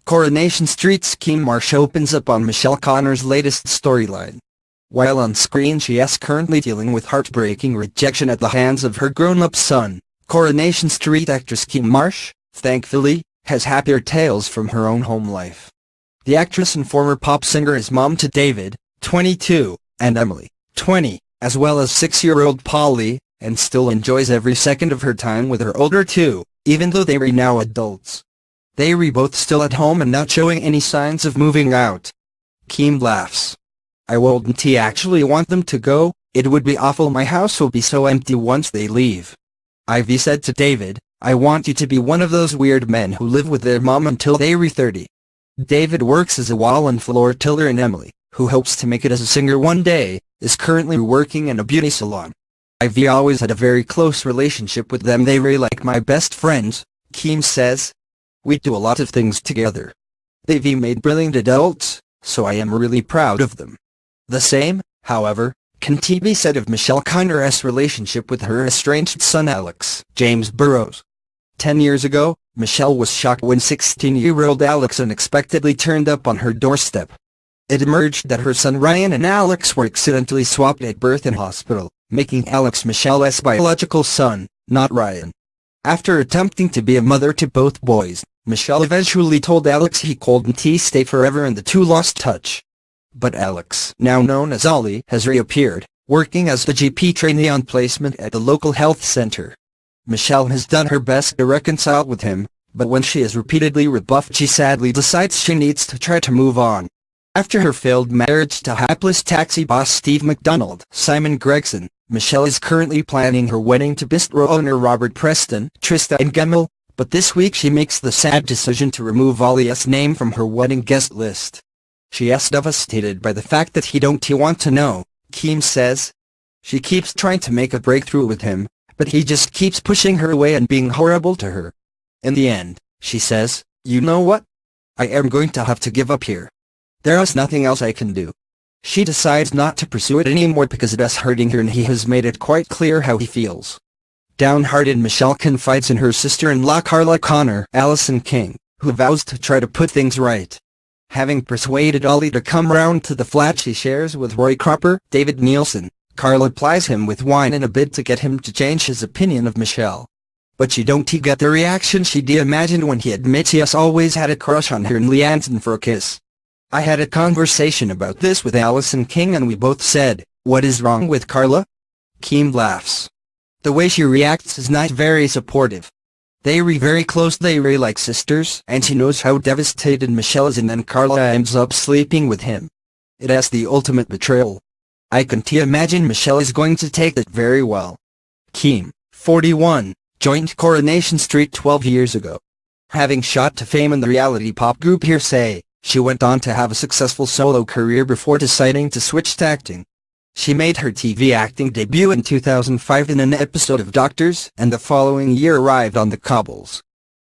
Coronation Street's Kim Marsh opens up on Michelle Connor's latest storyline. While on screen she is currently dealing with heartbreaking rejection at the hands of her grown-up son, Coronation Street actress Kim Marsh, thankfully, has happier tales from her own home life. The actress and former pop singer is mom to David, 22, and Emily, 20, as well as 6-year-old Polly, and still enjoys every second of her time with her older two, even though they are now adults. They are both still at home and not showing any signs of moving out. Kim laughs. "I wouldn't actually want them to go, it would be awful, my house will be so empty once they leave. Ivy said to David, I want you to be one of those weird men who live with their mom until they're 30. David works as a wall and floor tiller, and Emily, who hopes to make it as a singer one day, is currently working in a beauty salon. Ivy always had a very close relationship with them, they really like my best friends," Kim says. "We do a lot of things together. They've made brilliant adults, so I am really proud of them." The same, however, can be said of Michelle Connor's relationship with her estranged son Alex James Burrows. 10 years ago, Michelle was shocked when 16-year-old Alex unexpectedly turned up on her doorstep. It emerged that her son Ryan and Alex were accidentally swapped at birth in hospital, making Alex Michelle's biological son, not Ryan. After attempting to be a mother to both boys, Michelle eventually told Alex he couldn't stay forever and the two lost touch. But Alex, now known as Ollie, has reappeared, working as the GP trainee on placement at the local health center. Michelle has done her best to reconcile with him, but when she is repeatedly rebuffed she sadly decides she needs to try to move on. After her failed marriage to hapless taxi boss Steve McDonald, Simon Gregson, Michelle is currently planning her wedding to bistro owner Robert Preston, Trista and Gemmell, but this week she makes the sad decision to remove Ollie's name from her wedding guest list. She is devastated by the fact that he don't want to know, Kim says. She keeps trying to make a breakthrough with him, but he just keeps pushing her away and being horrible to her. In the end, she says, "You know what? I am going to have to give up here. There is nothing else I can do." She decides not to pursue it anymore because it is hurting her, and he has made it quite clear how he feels. Downhearted, Michelle confides in her sister-in-law Carla Connor, Allison King, who vows to try to put things right. Having persuaded Ollie to come round to the flat she shares with Roy Cropper, David Nielsen, Carla plies him with wine in a bid to get him to change his opinion of Michelle. But she don't get the reaction she'd imagined when he admits he has always had a crush on her and Leanton for a kiss. "I had a conversation about this with Allison King and we both said, what is wrong with Carla?" Kim laughs. The way she reacts is not very supportive. They are very close, they are like sisters, and she knows how devastated Michelle is, and then Carla ends up sleeping with him. It is the ultimate betrayal. I can't imagine Michelle is going to take that very well. Kim, 41, joined Coronation Street 12 years ago. Having shot to fame in the reality pop group Hearsay, she went on to have a successful solo career before deciding to switch to acting. She made her TV acting debut in 2005 in an episode of Doctors, and the following year arrived on the cobbles.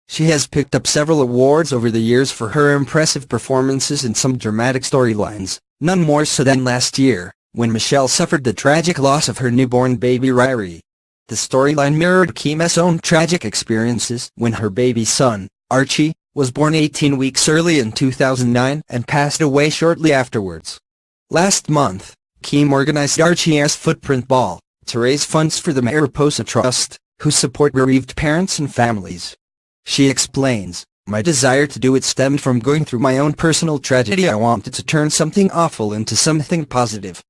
She has picked up several awards over the years for her impressive performances in some dramatic storylines, none more so than last year, when Michelle suffered the tragic loss of her newborn baby Ryrie. The storyline mirrored Kim's own tragic experiences when her baby son, Archie, was born 18 weeks early in 2009 and passed away shortly afterwards. Last month, Kim organized Archie's Footprint Ball to raise funds for the Mariposa Trust, who support bereaved parents and families. She explains, "My desire to do it stemmed from going through my own personal tragedy. I wanted to turn something awful into something positive.